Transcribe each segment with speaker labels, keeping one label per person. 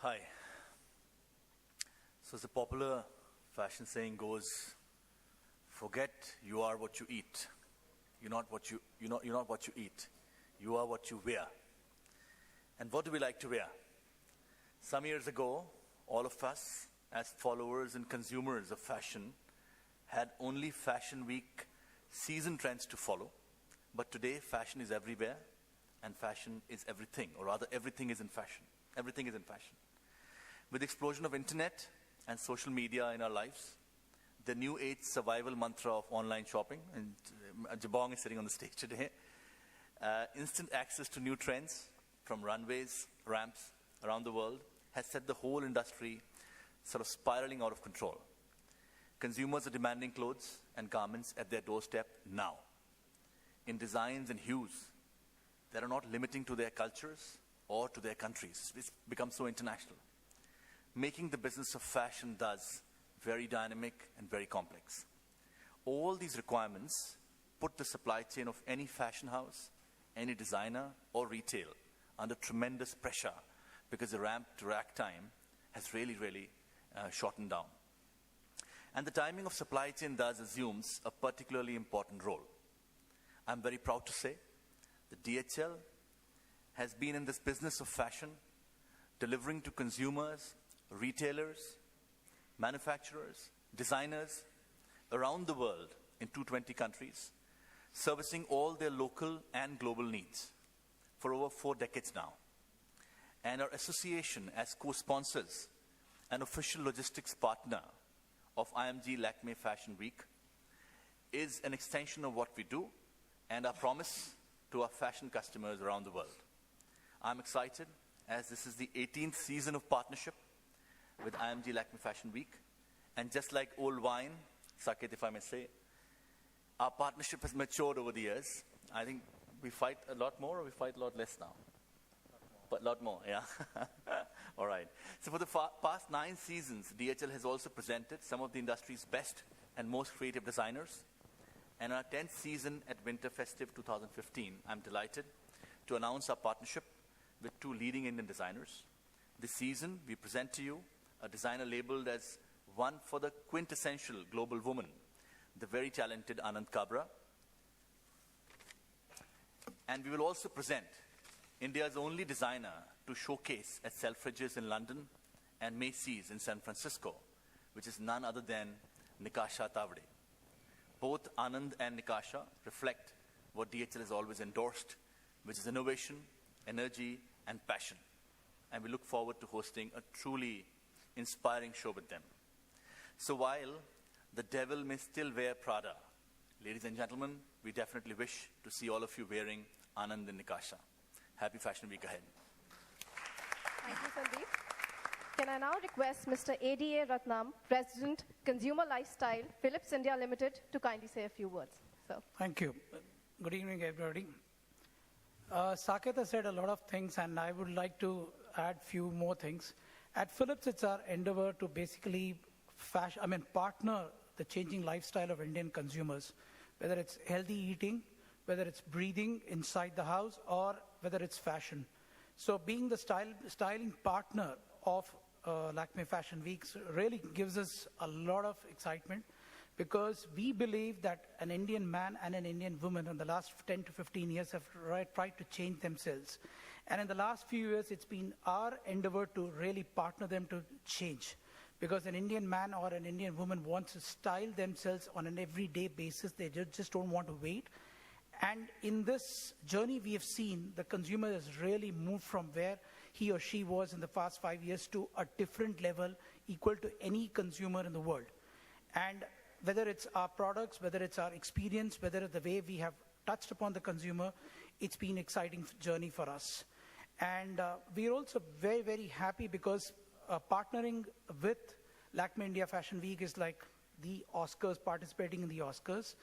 Speaker 1: Hi. So as the popular fashion saying goes, forget you are what you eat. You're not what you eat. You are what you wear. And what do we like to wear? Some years ago, all of us, as followers and consumers of fashion, had only Fashion Week season trends to follow. But today, fashion is everywhere, and fashion is everything, or rather, everything is in fashion. Everything is in fashion. With the explosion of internet and social media in our lives, the new age survival mantra of online shopping, and Jabong is sitting on the stage today, instant access to new trends from runways, ramps around the world, has set the whole industry sort of spiraling out of control. Consumers are demanding clothes and garments at their doorstep now, in designs and hues that are not limiting to their cultures or to their countries. It's become so international, making the business of fashion thus very dynamic and very complex. All these requirements put the supply chain of any fashion house, any designer or retail under tremendous pressure because the ramp to rack time has really shortened down. And the timing of supply chain thus assumes a particularly important role. I'm very proud to say that DHL has been in this business of fashion, delivering to consumers, retailers, manufacturers, designers around the world in 220 countries, servicing all their local and global needs for over 4 decades now. And our association as co-sponsors and official logistics partner of IMG Lakmé Fashion Week is an extension of what we do and our promise to our fashion customers around the world. I'm excited as this is the 18th season of partnership with IMG Lakmé Fashion Week. And just like old wine, Saket, if I may say, our partnership has matured over the years. I think we fight a lot more or we fight a lot less now? But a lot more, yeah. All right. So for the past 9 seasons, DHL has also presented some of the industry's best and most creative designers. And our 10th season at Winter Festive 2015, I'm delighted to announce our partnership with 2 leading Indian designers. This season, we present to you a designer labeled as one for the quintessential global woman, the very talented Anand Kabra. And we will also present India's only designer to showcase at Selfridges in London and Macy's in San Francisco, which is none other than Nikasha Tavade. Both Anand and Nikasha reflect what DHL has always endorsed, which is innovation, energy, and passion. And we look forward to hosting a truly inspiring show with them. So while the devil may still wear Prada, ladies and gentlemen, we definitely wish to see all of you wearing Anand and Nikasha. Happy Fashion Week ahead.
Speaker 2: Thank you, Sandeep. Can I now request Mr. ADA Ratnam, President, Consumer Lifestyle, Philips India Limited, to kindly say a few words. So.
Speaker 3: Thank you. Good evening, everybody. Saket has said a lot of things, and I would like to add few more things. At Philips, it's our endeavor to basically partner the changing lifestyle of Indian consumers, whether it's healthy eating, whether it's breathing inside the house, or whether it's fashion. So being the styling partner of Lakmé Fashion Weeks really gives us a lot of excitement, because we believe that an Indian man and an Indian woman in the last 10 to 15 years have tried to change themselves. And in the last few years, it's been our endeavor to really partner them to change. Because an Indian man or an Indian woman wants to style themselves on an everyday basis. They just don't want to wait. And in this journey, we have seen the consumer has really moved from where he or she was in the past 5 years to a different level equal to any consumer in the world. And whether it's our products, whether it's our experience, whether it's the way we have touched upon the consumer, it's been an exciting journey for us. And we're also very happy because partnering with Lakmé India Fashion Week is like the Oscars, participating in the Oscars.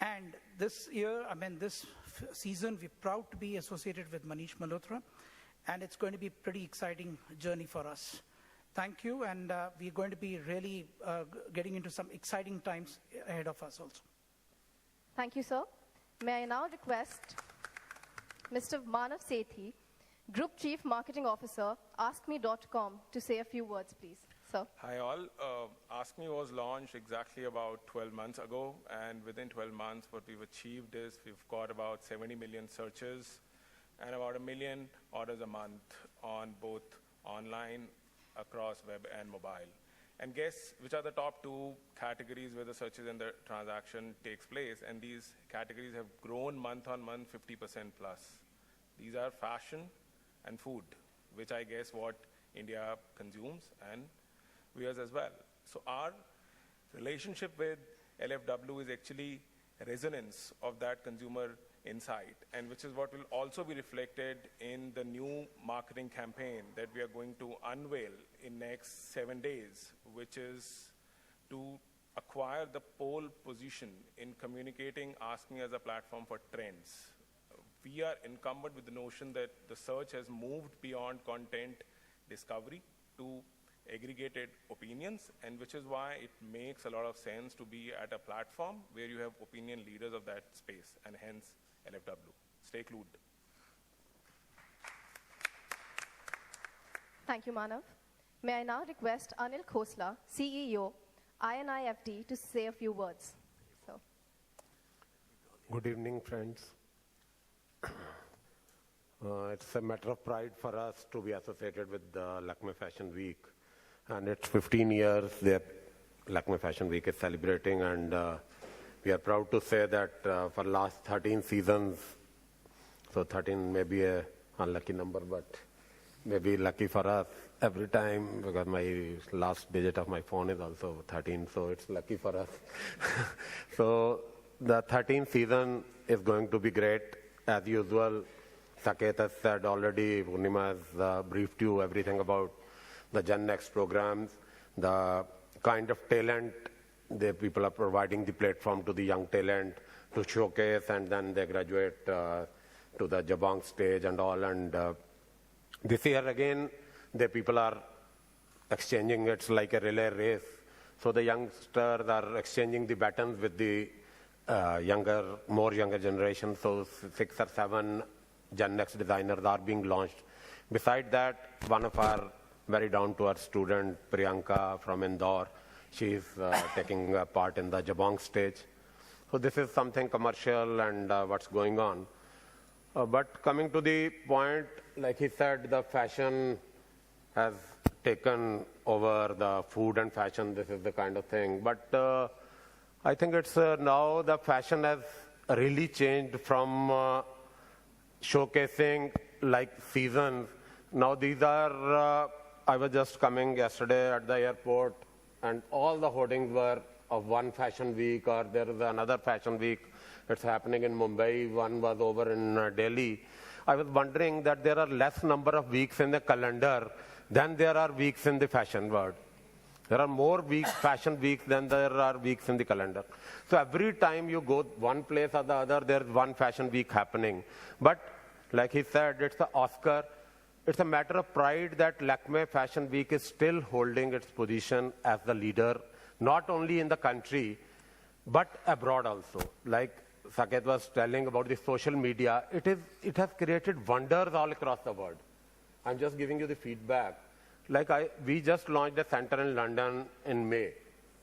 Speaker 3: And this year, this season, we're proud to be associated with Manish Malhotra, and it's going to be a pretty exciting journey for us. Thank you, and we're going to be really getting into some exciting times ahead of us also.
Speaker 2: Thank you, sir. May I now request Mr. Manav Sethi, Group Chief Marketing Officer, AskMe.com, to say a few words, please. Sir.
Speaker 4: Hi all. AskMe was launched exactly about 12 months ago, and within 12 months what we've achieved is we've got about 70 million searches and about 1 million orders a month on both online, across web and mobile. And guess which are the top two categories where the searches and the transaction takes place, and these categories have grown month on month 50% plus. These are fashion and food, which I guess what India consumes and wears as well. So our relationship with LFW is actually a resonance of that consumer insight, and which is what will also be reflected in the new marketing campaign that we are going to unveil in next 7 days, which is to acquire the pole position in communicating AskMe as a platform for trends. We are encumbered with the notion that the search has moved beyond content discovery to aggregated opinions, and which is why it makes a lot of sense to be at a platform where you have opinion leaders of that space, and hence LFW. Stay clued.
Speaker 2: Thank you, Manav. May I now request Anil Khosla, CEO, INIFD, to say a few words. So.
Speaker 5: Good evening, friends. It's a matter of pride for us to be associated with the Lakme Fashion Week. And it's 15 years that Lakme Fashion Week is celebrating, and we are proud to say that for last 13 seasons, so 13 may be a unlucky number, but maybe lucky for us every time, because my last digit of my phone is also 13, so it's lucky for us. So the 13th season is going to be great. As usual, Saket has said already, Purnima has briefed you everything about the Gen Next programs, the kind of talent the people are providing the platform to the young talent to showcase, and then they graduate to the Jabong stage and all. And this year again, the people are exchanging, it's like a relay race. So the youngsters are exchanging the batons with the more younger generation. So 6 or 7 Gen Next designers are being launched. Beside that, one of our very down-to-earth student, Priyanka from Indore, she is taking part in the Jabong stage. So this is something commercial and what's going on. But coming to the point, like he said, the fashion has taken over the food and fashion. This is the kind of thing. But I think it's now the fashion has really changed from showcasing like seasons. Now these are, I was just coming yesterday at the airport, and all the hoardings were of one fashion week, or there is another fashion week. It's happening in Mumbai, one was over in Delhi. I was wondering that there are less number of weeks in the calendar than there are weeks in the fashion world. There are more weeks, fashion weeks, than there are weeks in the calendar. So every time you go one place or the other, there's one fashion week happening. But like he said, it's the Oscar. It's a matter of pride that Lakme Fashion Week is still holding its position as the leader, not only in the country, but abroad also. Like Saket was telling about the social media, it has created wonders all across the world. I'm just giving you the feedback. Like we just launched a center in London in May.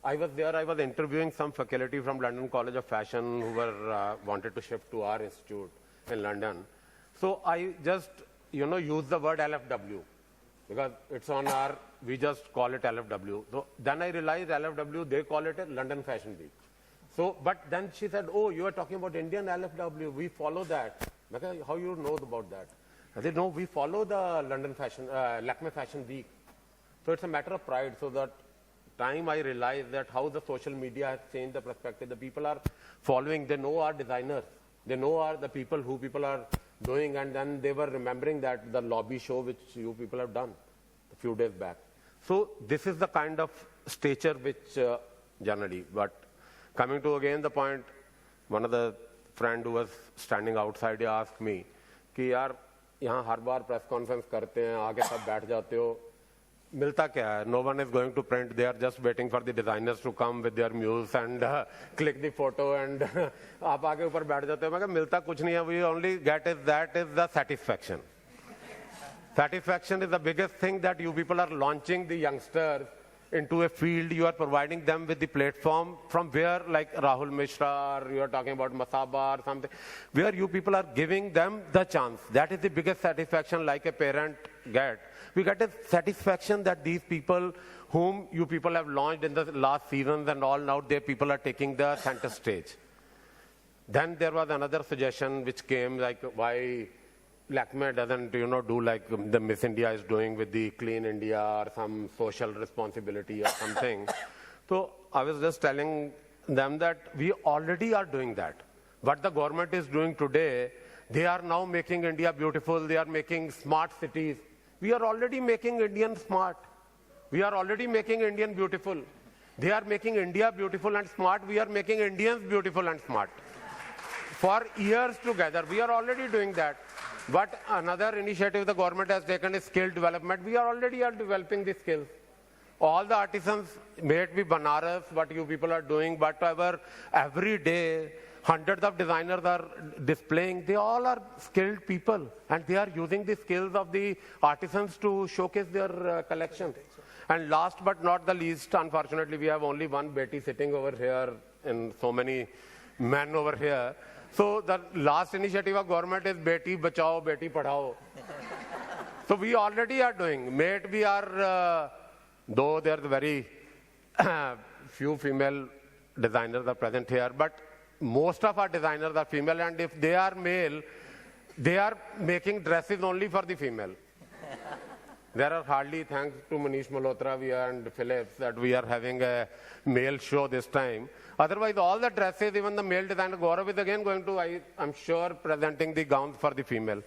Speaker 5: I was there, I was interviewing some faculty from London College of Fashion who were wanted to shift to our institute in London. So I just, use the word LFW, because it's on our, we just call it LFW. So then I realized LFW, they call it a London Fashion Week. So, but then she said, oh, you are talking about Indian LFW, we follow that. Okay, how you know about that? I said, no, we follow the London Fashion, Lakme Fashion Week. So it's a matter of pride. So that time I realized that how the social media has changed the perspective. The people are following, they know our designers. They know the people who people are doing, and then they were remembering that the lobby show which you people have done a few days back. So this is the kind of stature which generally, but coming to again the point, one of the friend who was standing outside, he asked me, कि यार यहाँ हर बार press conference करते हैं, आगे सब बैठ जाते हो, मिलता क्या है? No one is going to print, they are just waiting for the designers to come with their muse and click the photo and आप आगे ऊपर बैठ जाते हो. मैं कहा मिलता कुछ नहीं है, we only get is that is the satisfaction. Satisfaction is the biggest thing that you people are launching the youngsters into a field. You are providing them with the platform from where, like Rahul Mishra, or you are talking about Masaba or something, where you people are giving them the chance. That is the biggest satisfaction like a parent get. We get a satisfaction that these people whom you people have launched in the last seasons and all, now their people are taking the center stage. Then there was another suggestion which came, like why Lakme doesn't, do like the Miss India is doing with the Clean India or some social responsibility or something. So I was just telling them that we already are doing that. What the government is doing today, they are now making India beautiful. They are making smart cities. We are already making Indian smart. We are already making Indian beautiful. They are making India beautiful and smart. We are making Indians beautiful and smart. For years together, we are already doing that. But another initiative the government has taken is skill development. We are already developing the skills. All the artisans, may it be Banaras, what you people are doing, whatever, every day, hundreds of designers are displaying. They all are skilled people, and they are using the skills of the artisans to showcase their collections. And last but not the least, unfortunately, we have only one Beti sitting over here and so many men over here. So the last initiative of government is Beti Bachao, Beti Padhao. So we already are doing. May it be our, though there are very few female designers are present here, but most of our designers are female, and if they are male, they are making dresses only for the female. There are hardly, thanks to Manish Malhotra and Philips, that we are having a male show this time. Otherwise, all the dresses, even the male designer Gaurav is again going to, I'm sure, presenting the gowns for the female.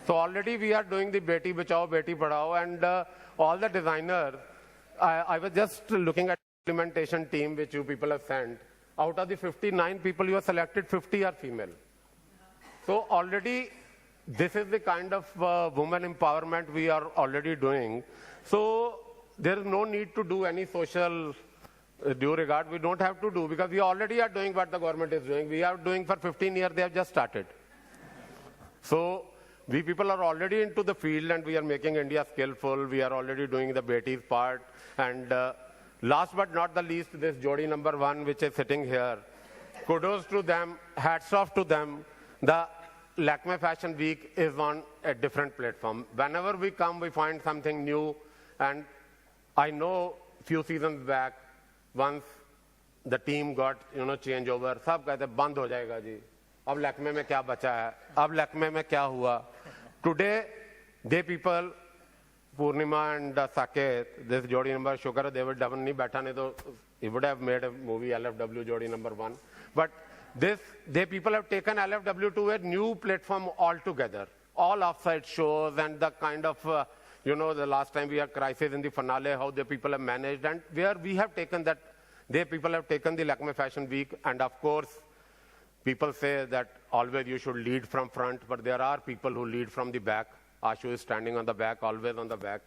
Speaker 5: So already we are doing the Beti Bachao, Beti Padhao, and all the designers. I was just looking at the implementation team which you people have sent. Out of the 59 people you have selected, 50 are female. So already, this is the kind of women empowerment we are already doing. So there is no need to do any social due regard. We don't have to do, because we already are doing what the government is doing. We are doing for 15 years, they have just started. So we people are already into the field, and we are making India skillful. We are already doing the Beti's part. And last but not the least, this Jodi number 1, which is sitting here. Kudos to them, hats off to them. The Lakme Fashion Week is on a different platform. Whenever we come, we find something new. And I know few seasons back, once the team got, changeover, सब कहते बंद हो जाएगा जी. अब Lakme में क्या बचा है? अब Lakme में क्या हुआ? Today, they people, Purnima and Saket, this Jodi number, Shukar, they would नहीं बैठा नहीं तो he would have made a movie LFW Jodi number 1. But they people have taken LFW to a new platform altogether. All offsite shows and the kind of, the last time we had crisis in the finale, how the people have managed, and where we have taken that, they people have taken the Lakme Fashion Week, and of course, people say that always you should lead from front, but there are people who lead from the back. Ashu is standing on the back, always on the back.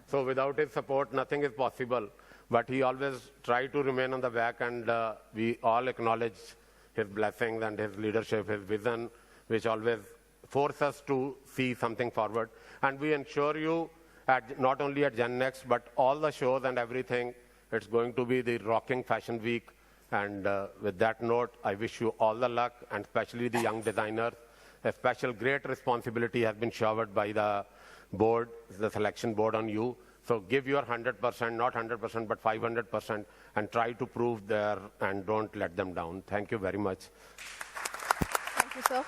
Speaker 5: So without his support, nothing is possible. But he always tried to remain on the back, and we all acknowledge his blessings and his leadership, his vision, which always force us to see something forward. And we ensure you, not only at Gen Next, but all the shows and everything, it's going to be the rocking fashion week. And with that note, I wish you all the luck, and especially the young designers. A special great responsibility has been showered by the board, the selection board, on you. So give your 100%, not 100%, but 500%, and try to prove there and don't let them down. Thank you very much.
Speaker 2: Thank you, sir.